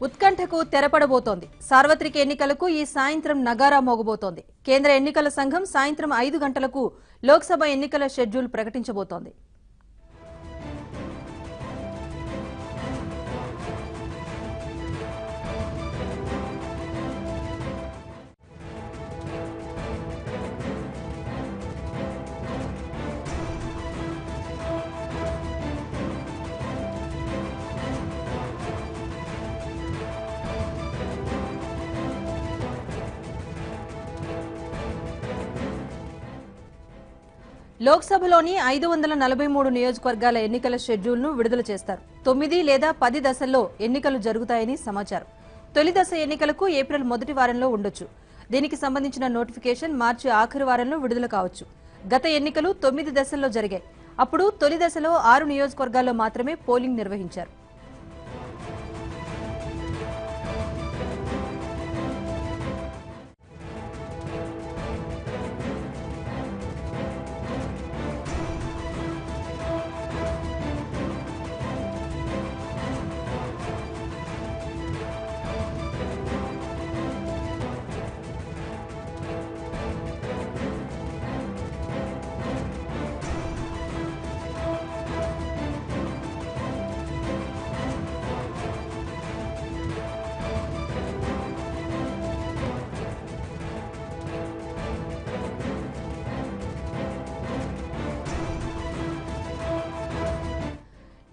ఉత్కంఠకు తెరపడబోతోంది. సార్వత్రిక ఎన్నికలకు ఈ సాయంత్రం నగారా మోగబోతోంది. కేంద్ర ఎన్నికల సంఘం సాయంత్రం 5 గంటలకు లోక్సభ ఎన్నికల షెడ్యూల్ ప్రకటించబోతోంది. లోక్సభలోని 543 నియోజకవర్గాల ఎన్నికల షెడ్యూల్ను విడుదల చేస్తారు. 9 లేదా 10 దశల్లో ఎన్నికలు జరుగుతాయని సమాచారం. తొలి దశ ఎన్నికలకు ఏప్రిల్ మొదటి వారంలో ఉండొచ్చు. దీనికి సంబంధించిన నోటిఫికేషన్ మార్చి ఆఖరి వారంలో విడుదల కావచ్చు. గత ఎన్నికలు 9 దశల్లో జరిగాయి. అప్పుడు తొలి దశలో 6 నియోజకవర్గాల్లో మాత్రమే పోలింగ్ నిర్వహించారు.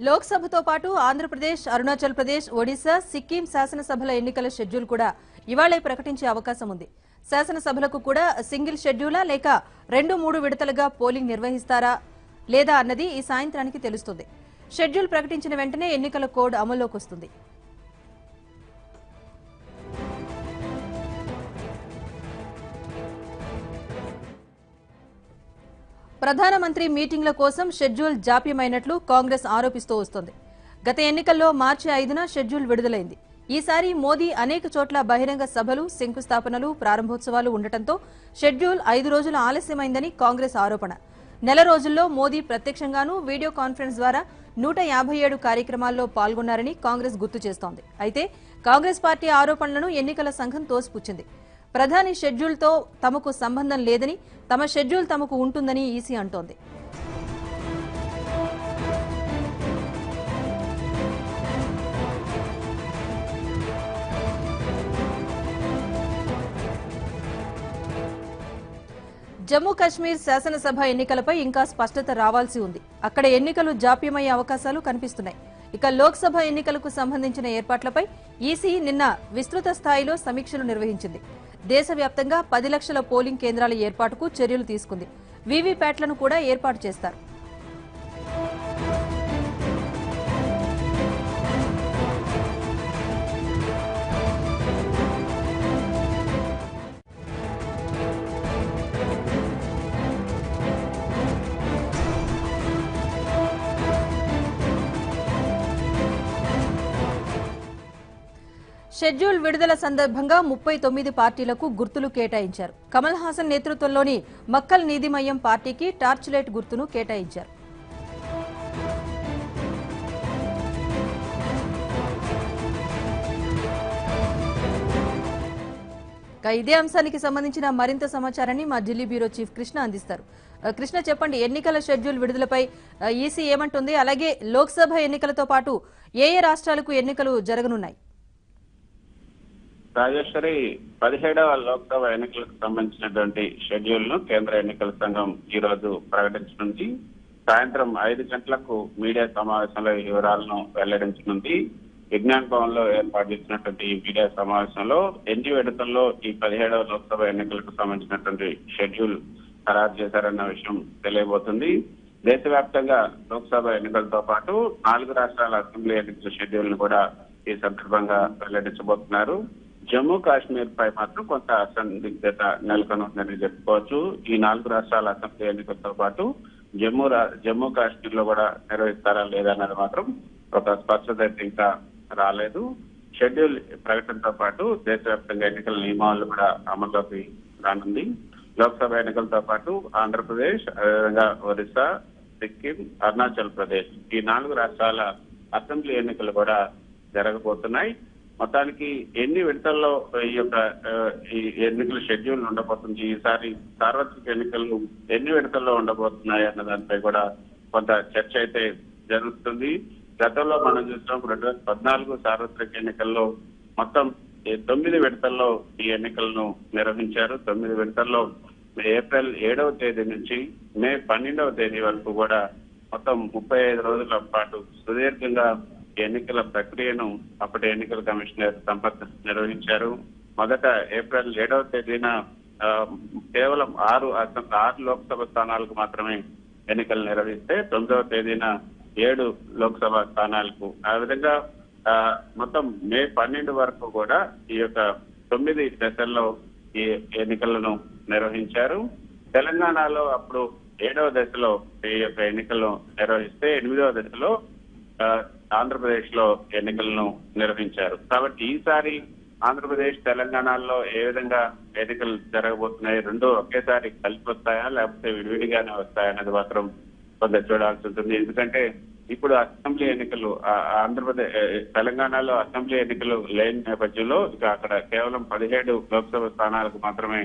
లోక్సభతో పాటు ఆంధ్రప్రదేశ్, అరుణాచల్ ప్రదేశ్, ఒడిశా, సిక్కిం శాసనసభల ఎన్నికల షెడ్యూల్ కూడా ఇవాళే ప్రకటించే అవకాశం ఉంది. శాసనసభలకు కూడా సింగిల్ షెడ్యూలా లేక 2-3 విడతలుగా పోలింగ్ నిర్వహిస్తారా లేదా అన్నది ఈ సాయంత్రానికి తెలుస్తుంది. షెడ్యూల్ ప్రకటించిన వెంటనే ఎన్నికల కోడ్ అమల్లోకి వస్తుంది. ప్రధానమంత్రి మీటింగ్ల కోసం షెడ్యూల్ జాప్యమైనట్లు కాంగ్రెస్ ఆరోపిస్తూ వస్తోంది. గత ఎన్నికల్లో మార్చి 5న షెడ్యూల్ విడుదలైంది. ఈసారి మోదీ అనేక చోట్ల బహిరంగ సభలు, శంకుస్థాపనలు, ప్రారంభోత్సవాలు ఉండటంతో షెడ్యూల్ 5 రోజులు ఆలస్యమైందని కాంగ్రెస్ ఆరోపణ. నెల రోజుల్లో మోదీ ప్రత్యక్షంగానూ వీడియో కాన్ఫరెన్స్ ద్వారా 157 కార్యక్రమాల్లో పాల్గొన్నారని కాంగ్రెస్ గుర్తు చేస్తోంది. అయితే కాంగ్రెస్ పార్టీ ఆరోపణలను ఎన్నికల సంఘం తోసిపుచ్చింది. ప్రధాని షెడ్యూల్తో తమకు సంబంధం లేదని, తమ షెడ్యూల్ తమకు ఉంటుందని ఈసీ అంటోంది. జమ్మూ కాశ్మీర్ శాసనసభ ఎన్నికలపై ఇంకా స్పష్టత రావాల్సి ఉంది. అక్కడ ఎన్నికలు జాప్యమయ్యే అవకాశాలు కనిపిస్తున్నాయి. ఇక లోక్సభ ఎన్నికలకు సంబంధించిన ఏర్పాట్లపై ఈసీ నిన్న విస్తృత స్థాయిలో సమీక్షలు నిర్వహించింది. దేశవ్యాప్తంగా 10 లక్షల పోలింగ్ కేంద్రాల ఏర్పాటుకు చర్యలు తీసుకుంది. వీవీప్యాట్లను కూడా ఏర్పాటు చేస్తారు. షెడ్యూల్ విడుదల సందర్భంగా 39 పార్టీలకు గుర్తులు కేటాయించారు. కమల్ హాసన్ నేతృత్వంలోని మక్కల్ నీతిమయ్యం పార్టీకి టార్చ్ లైట్ గుర్తును కేటాయించారు. ఇదే అంశానికి సంబంధించిన మరింత సమాచారాన్ని మా ఢిల్లీ బ్యూరో చీఫ్ కృష్ణ అందిస్తారు. కృష్ణ, చెప్పండి, ఎన్నికల షెడ్యూల్ విడుదలపై ఈసీ ఏమంటుంది? అలాగే లోక్సభ ఎన్నికలతో పాటు ఏ రాష్ట్రాలకు ఎన్నికలు జరగనున్నాయి? రాజేశ్వరి, 17వ లోక్సభ ఎన్నికలకు సంబంధించినటువంటి షెడ్యూల్ ను కేంద్ర ఎన్నికల సంఘం ఈ రోజు ప్రకటించనుంది. సాయంత్రం 5 గంటలకు మీడియా సమావేశంలో ఈ వివరాలను వెల్లడించనుంది. విజ్ఞాన్ భవన్ లో ఏర్పాటు చేసినటువంటి ఈ మీడియా సమావేశంలో ఎన్ని విడతల్లో ఈ 17వ లోక్సభ ఎన్నికలకు సంబంధించినటువంటి షెడ్యూల్ ఖరారు చేశారన్న విషయం తెలియబోతుంది. దేశవ్యాప్తంగా లోక్సభ ఎన్నికలతో పాటు 4 రాష్ట్రాల అసెంబ్లీ ఎన్నికల షెడ్యూల్ ను కూడా ఈ సందర్భంగా వెల్లడించబోతున్నారు. జమ్మూ కాశ్మీర్ పై మాత్రం కొంత అసందిగ్ధత నెలకొందని చెప్పుకోవచ్చు. ఈ 4 రాష్ట్రాల అసెంబ్లీ ఎన్నికలతో పాటు జమ్మూ కాశ్మీర్ లో కూడా నిర్వహిస్తారా లేదా అన్నది మాత్రం ఒక స్పష్టత ఇంకా రాలేదు. షెడ్యూల్ ప్రకటనతో పాటు దేశవ్యాప్తంగా ఎన్నికల నియమావళి కూడా అమల్లోకి రానుంది. లోక్సభ ఎన్నికలతో పాటు ఆంధ్రప్రదేశ్, అదేవిధంగా ఒరిస్సా, సిక్కిం, అరుణాచల్ ప్రదేశ్ ఈ 4 రాష్ట్రాల అసెంబ్లీ ఎన్నికలు కూడా జరగబోతున్నాయి. మొత్తానికి ఎన్ని విడతల్లో ఈ యొక్క ఈ ఎన్నికల షెడ్యూల్ ఉండబోతుంది, ఈసారి సార్వత్రిక ఎన్నికలు ఎన్ని విడతల్లో ఉండబోతున్నాయి అన్న దానిపై కూడా కొంత చర్చ అయితే జరుగుతుంది. గతంలో మనం చూసినాం 2014 సార్వత్రిక ఎన్నికల్లో మొత్తం 9 విడతల్లో ఈ ఎన్నికలను నిర్వహించారు. 9 విడతల్లో ఏప్రిల్ 7వ తేదీ నుంచి మే 12వ తేదీ వరకు కూడా మొత్తం 35 రోజుల పాటు సుదీర్ఘంగా ఎన్నికల ప్రక్రియను అప్పటి ఎన్నికల కమిషనర్ సంపత్ నిర్వహించారు. మొదట ఏప్రిల్ 7వ తేదీన కేవలం 6 లోక్సభ స్థానాలకు మాత్రమే ఎన్నికలు నిర్వహిస్తే 9వ తేదీన 7 లోక్సభ స్థానాలకు, ఆ విధంగా మొత్తం మే 12 వరకు కూడా ఈ యొక్క 9 దశల్లో ఈ ఎన్నికలను నిర్వహించారు. తెలంగాణలో అప్పుడు 7వ దశలో ఈ యొక్క ఎన్నికలను నిర్వహిస్తే 8వ దశలో ఆంధ్రప్రదేశ్ లో ఎన్నికలను నిర్వహించారు. కాబట్టి ఈసారి ఆంధ్రప్రదేశ్ తెలంగాణలో ఏ విధంగా ఎన్నికలు జరగబోతున్నాయి, రెండు ఒకేసారి కలిసి వస్తాయా లేకపోతే విడివిడిగానే వస్తాయా అనేది మాత్రం కొంత చూడాల్సి ఉంటుంది. ఎందుకంటే ఇప్పుడు అసెంబ్లీ ఎన్నికలు ఆంధ్రప్రదేశ్ తెలంగాణలో అసెంబ్లీ ఎన్నికలు లేని నేపథ్యంలో ఇక అక్కడ కేవలం 17 లోక్సభ స్థానాలకు మాత్రమే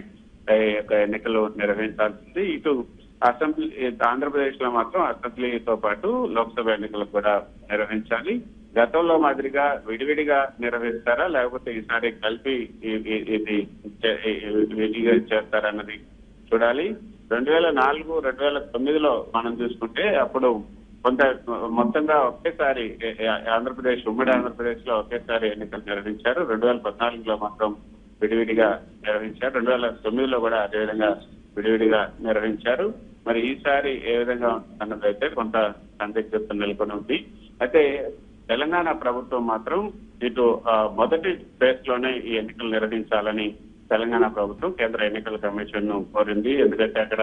ఈ యొక్క ఎన్నికలు నిర్వహించాల్సింది. ఇటు అసెంబ్లీ ఆంధ్రప్రదేశ్ లో మాత్రం అసెంబ్లీతో పాటు లోక్సభ ఎన్నికలు కూడా నిర్వహించాలి. గతంలో మాదిరిగా విడివిడిగా నిర్వహిస్తారా లేకపోతే ఈసారి కలిపి ఇది విడిగా చేస్తారన్నది చూడాలి. 2004, 2009లో మనం చూసుకుంటే అప్పుడు కొంత మొత్తంగా ఒకేసారి ఆంధ్రప్రదేశ్ ఉమ్మడి ఆంధ్రప్రదేశ్ లో ఒకేసారి ఎన్నికలు నిర్వహించారు. 2014లో మాత్రం విడివిడిగా నిర్వహించారు. 2009లో కూడా అదేవిధంగా విడివిడిగా నిర్వహించారు. మరి ఈసారి ఏ విధంగా అన్నదైతే కొంత సందిగ్ధత నెలకొని ఉంది. అయితే తెలంగాణ ప్రభుత్వం మాత్రం ఇటు మొదటి ఫేజ్ లోనే ఈ ఎన్నికలు నిర్వహించాలని తెలంగాణ ప్రభుత్వం కేంద్ర ఎన్నికల కమిషన్ ను కోరింది. ఎందుకంటే అక్కడ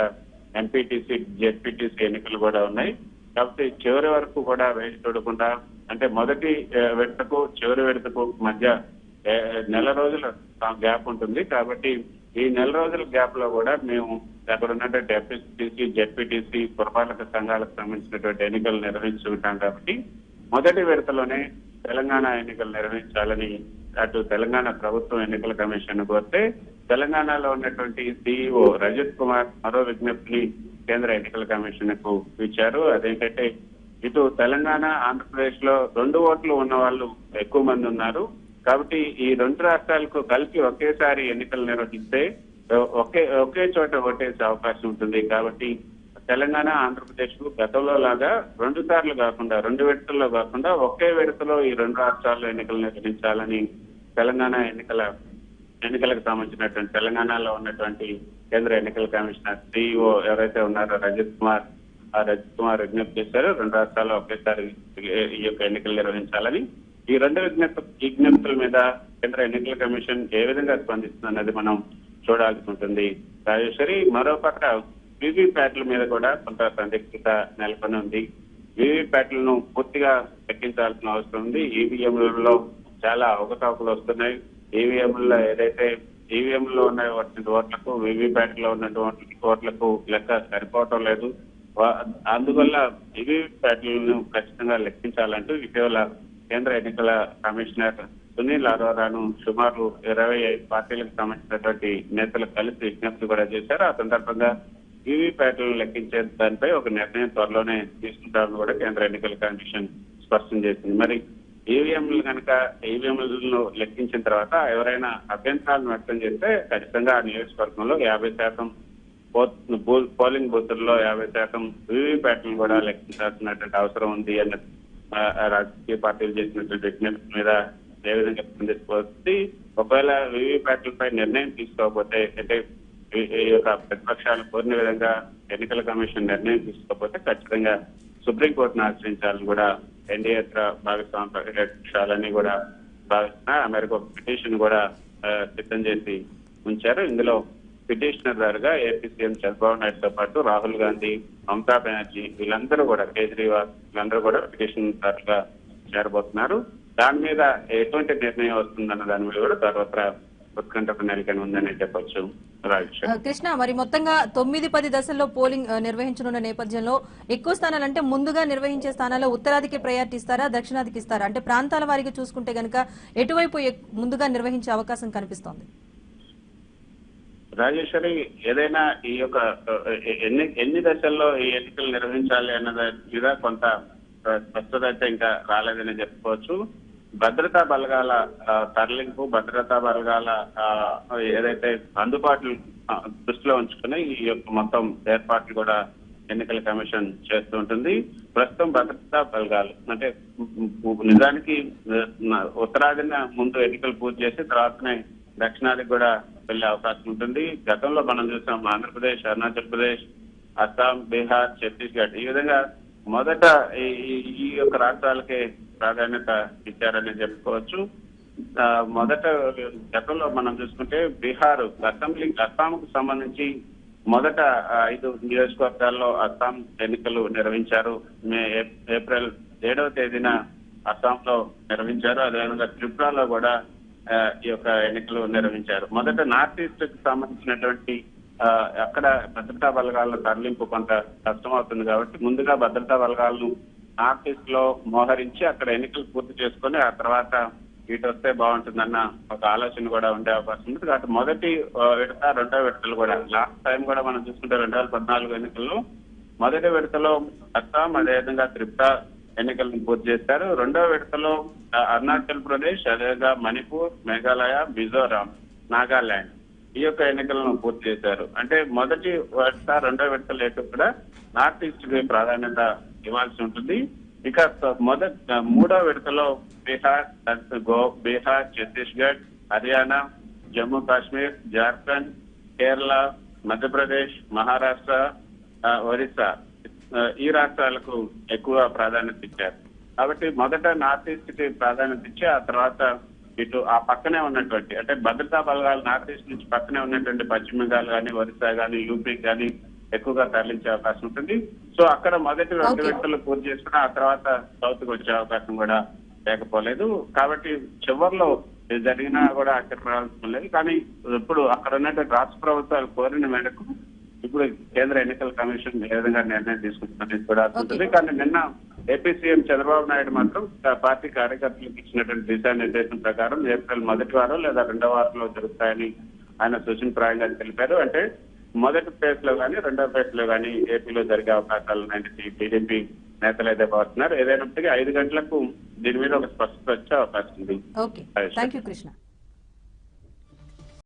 ఎంపీటీసీ, జెడ్పీటీసీ ఎన్నికలు కూడా ఉన్నాయి. కాబట్టి చివరి వరకు కూడా వేచి చూడకుండా, అంటే మొదటి విడతకు చివరి విడతకు మధ్య నెల రోజుల గ్యాప్ ఉంటుంది. కాబట్టి ఈ నెల రోజుల గ్యాప్ లో కూడా మేము అక్కడ ఉన్నటువంటి ఎంపీటీసీ, జెడ్పీటీసీ పురపాలక సంఘాలకు సంబంధించినటువంటి ఎన్నికలు నిర్వహించుకుంటాం. కాబట్టి మొదటి విడతలోనే తెలంగాణ ఎన్నికలు నిర్వహించాలని అటు తెలంగాణ ప్రభుత్వం ఎన్నికల కమిషన్ కోరితే తెలంగాణలో ఉన్నటువంటి సిఇఓ రజత్ కుమార్ మరో విజ్ఞప్తిని కేంద్ర ఎన్నికల కమిషన్ కు ఇచ్చారు. అదేంటంటే ఇటు తెలంగాణ, ఆంధ్రప్రదేశ్ లో 2 ఓట్లు ఉన్న వాళ్ళు ఎక్కువ మంది ఉన్నారు. కాబట్టి ఈ 2 రాష్ట్రాలకు కలిపి ఒకేసారి ఎన్నికలు నిర్వహిస్తే ఒకే చోట ఓటేసే అవకాశం ఉంటుంది. కాబట్టి తెలంగాణ, ఆంధ్రప్రదేశ్ కు గతంలో లాగా 2 సార్లు కాకుండా 2 విడతల్లో కాకుండా ఒకే విడతలో ఈ 2 రాష్ట్రాల్లో ఎన్నికలు నిర్వహించాలని తెలంగాణ ఎన్నికలకు సంబంధించినటువంటి తెలంగాణలో ఉన్నటువంటి కేంద్ర ఎన్నికల కమిషనర్ సిఇఓ ఎవరైతే ఉన్నారో రజత్ కుమార్ విజ్ఞప్తి చేశారు. 2 రాష్ట్రాల్లో ఒకేసారి ఈ యొక్క ఎన్నికలు నిర్వహించాలని. ఈ 2 విజ్ఞప్తుల మీద కేంద్ర ఎన్నికల కమిషన్ ఏ విధంగా స్పందిస్తుంది అన్నది మనం చూడాల్సి ఉంటుంది. రాజేశ్వరి, మరోపక్క వీవీప్యాట్ల మీద కూడా కొంత సందిగ్ధత నెలకొని ఉంది. వీవీప్యాట్లను పూర్తిగా లెక్కించాల్సిన అవసరం ఉంది. ఈవీఎంలలో చాలా అవకతవకలు వస్తున్నాయి. ఈవీఎంలలో ఏదైతే ఈవీఎంలో ఉన్న ఓట్లకు వీవీప్యాట్ లో ఉన్నటువంటి ఓట్లకు లెక్క సరిపోవటం లేదు. అందువల్ల వీవీప్యాట్లను ఖచ్చితంగా లెక్కించాలంటూ ఇటీవల కేంద్ర ఎన్నికల కమిషనర్ సునీల్ అరోరాను సుమారు 25 పార్టీలకు సంబంధించినటువంటి నేతలు కలిసి విజ్ఞప్తి కూడా చేశారు. ఆ సందర్భంగా వీవీప్యాట్లను లెక్కించే దానిపై ఒక నిర్ణయం త్వరలోనే తీసుకుంటామని కూడా కేంద్ర ఎన్నికల కమిషన్ స్పష్టం చేసింది. మరి ఈవీఎంలను లెక్కించిన తర్వాత ఎవరైనా అభ్యంతరాలను వ్యక్తం చేస్తే ఖచ్చితంగా ఆ నియోజకవర్గంలో 50% పోలింగ్ బూతుల్లో 50% వీవీప్యాట్లను కూడా లెక్కించాల్సినటువంటి అవసరం ఉంది అన్న రాజకీయ పార్టీలు చేసినటువంటి విజ్ఞప్తి మీద ఏ విధంగా స్పందించుకోవచ్చు. ఒకవేళ వీవీప్యాట్లపై నిర్ణయం తీసుకోకపోతే, అంటే ఈ యొక్క ప్రతిపక్షాలు కోరిన విధంగా ఎన్నికల కమిషన్ నిర్ణయం తీసుకోకపోతే ఖచ్చితంగా సుప్రీంకోర్టును ఆశ్రయించాలని కూడా ఎన్డీఏ భాగస్వామ్య ప్రతిపక్షాలన్నీ కూడా భావిస్తున్నా. ఆ మేరకు ఒక పిటిషన్ కూడా సిద్ధం చేసి ఉంచారు. ఇందులో పిటిషనర్ దారుగా ఏపీ సీఎం చంద్రబాబు నాయుడుతో పాటు రాహుల్ గాంధీ, మమతా బెనర్జీ, వీళ్ళందరూ కూడా కేజ్రీవాల్ వీళ్ళందరూ కూడా పిటిషన్ దారుగా చేరబోతున్నారు. దాని మీద ఎటువంటి నిర్ణయం వస్తుందన్న దాని మీద కూడా తర్వాత ఉత్కంఠకు నెలకొని ఉందని చెప్పొచ్చు. రాజేశ్వరి. కృష్ణ, మరి మొత్తంగా 9-10 దశల్లో పోలింగ్ నిర్వహించనున్న నేపథ్యంలో ఎక్కువ స్థానాలు అంటే ముందుగా నిర్వహించే స్థానాల్లో ఉత్తరాదికి ప్రయారిటీ ఇస్తారా, దక్షిణాదికి ఇస్తారా? అంటే ప్రాంతాల వారికి చూసుకుంటే గనక ఎటువైపు ముందుగా నిర్వహించే అవకాశం కనిపిస్తోంది? రాజేశ్వరి, ఏదైనా ఈ యొక్క ఎన్ని దశల్లో ఈ ఎన్నికలు నిర్వహించాలి అన్న దాని మీద కొంత స్పష్టత అయితే ఇంకా రాలేదని చెప్పుకోవచ్చు. భద్రతా బలగాల తరలింపు, భద్రతా బలగాల ఏదైతే అందుబాటులు దృష్టిలో ఉంచుకుని ఈ యొక్క మొత్తం ఏర్పాట్లు కూడా ఎన్నికల కమిషన్ చేస్తూ ఉంటుంది. ప్రస్తుతం భద్రతా బలగాలు అంటే నిజానికి ఉత్తరాదిన ముందు ఎన్నికలు పూర్తి చేసి తర్వాతనే దక్షిణాదికి కూడా వెళ్లే అవకాశం ఉంటుంది. గతంలో మనం చూసాం ఆంధ్రప్రదేశ్, అరుణాచల్ ప్రదేశ్, అస్సాం, బీహార్, ఛత్తీస్గఢ్ ఈ విధంగా మొదట ఈ యొక్క రాష్ట్రాలకే ప్రాధాన్యత ఇచ్చారని చెప్పుకోవచ్చు. మొదట గతంలో మనం చూసుకుంటే బీహార్ అస్సాంకు సంబంధించి మొదట 5 నియోజకవర్గాల్లో అస్సాం ఎన్నికలు నిర్వహించారు. ఏప్రిల్ 7వ తేదీన అస్సాంలో నిర్వహించారు. అదేవిధంగా త్రిపురలో కూడా ఈ యొక్క ఎన్నికలు నిర్వహించారు. మొదట నార్త్ ఈస్ట్ కి సంబంధించినటువంటి అక్కడ భద్రతా బలగాల తరలింపు కొంత కష్టమవుతుంది కాబట్టి ముందుగా భద్రతా బలగాలను నార్త్ ఈస్ట్ లో మోహరించి అక్కడ ఎన్నికలు పూర్తి చేసుకొని ఆ తర్వాత ఇటు వస్తే బాగుంటుందన్న ఒక ఆలోచన కూడా ఉండే అవకాశం ఉంది. కాబట్టి మొదటి విడత, రెండో విడతలు కూడా లాస్ట్ టైం కూడా మనం చూసుకుంటే 2014 ఎన్నికల్లో మొదటి విడతలో అస్సాం అదేవిధంగా త్రిపుర ఎన్నికలను పూర్తి చేశారు. రెండో విడతలో అరుణాచల్ ప్రదేశ్, అదేవిధంగా మణిపూర్, మేఘాలయ, మిజోరాం, నాగాలాండ్ ఈ యొక్క ఎన్నికలను పూర్తి చేశారు. అంటే మొదటి విడత, రెండో విడతలు ఎటు కూడా నార్త్ ఈస్ట్ కి ప్రాధాన్యత ఇవ్వాల్సి ఉంటుంది. ఇక మూడో విడతలో బీహార్, ఛత్తీస్గఢ్, హర్యానా, జమ్మూ కాశ్మీర్, జార్ఖండ్, కేరళ, మధ్యప్రదేశ్, మహారాష్ట్ర, ఒరిస్సా ఈ రాష్ట్రాలకు ఎక్కువ ప్రాధాన్యత ఇచ్చారు. కాబట్టి మొదట నార్త్ ఈస్ట్ కి ప్రాధాన్యత ఇచ్చి ఆ తర్వాత ఇటు ఆ పక్కనే ఉన్నటువంటి అంటే భద్రతా బలగాలు నార్త్ ఈస్ట్ నుంచి పక్కనే ఉన్నటువంటి పశ్చిమ బెంగాల్ కానీ, ఒరిస్సా కానీ, యూపీ కానీ ఎక్కువగా తరలించే అవకాశం ఉంటుంది. సో అక్కడ మొదటి 2 విడతలు పూర్తి చేసుకుని ఆ తర్వాత సౌత్ కు వచ్చే అవకాశం కూడా లేకపోలేదు. కాబట్టి చివరిలో జరిగినా కూడా ఆశ్చర్యపడాల్సిన లేదు. కానీ ఇప్పుడు అక్కడ ఉన్నటువంటి రాష్ట్ర ప్రభుత్వాలు కోరిన మేరకు ఇప్పుడు కేంద్ర ఎన్నికల కమిషన్ ఏ విధంగా నిర్ణయం తీసుకుంటుందని కూడా ఉంటుంది. కానీ నిన్న ఏపీ సీఎం చంద్రబాబు నాయుడు మాత్రం పార్టీ కార్యకర్తలకు ఇచ్చినటువంటి దిశానిర్దేశం ప్రకారం ఏప్రిల్ మొదటి వారం లేదా 2వ వారంలో జరుగుతాయని ఆయన సూచనప్రాయంగా తెలిపారు. అంటే మొదటి ఫేజ్ లో కానీ, రెండో ఫేజ్ లో కానీ ఏపీలో జరిగే అవకాశాలు టీడీపీ నేతలు అయితే భావిస్తున్నారు. ఏదైనప్పటికీ 5 గంటలకు దీని మీద ఒక స్పష్టత వచ్చే అవకాశం ఉంది. Okay, thank you Krishna.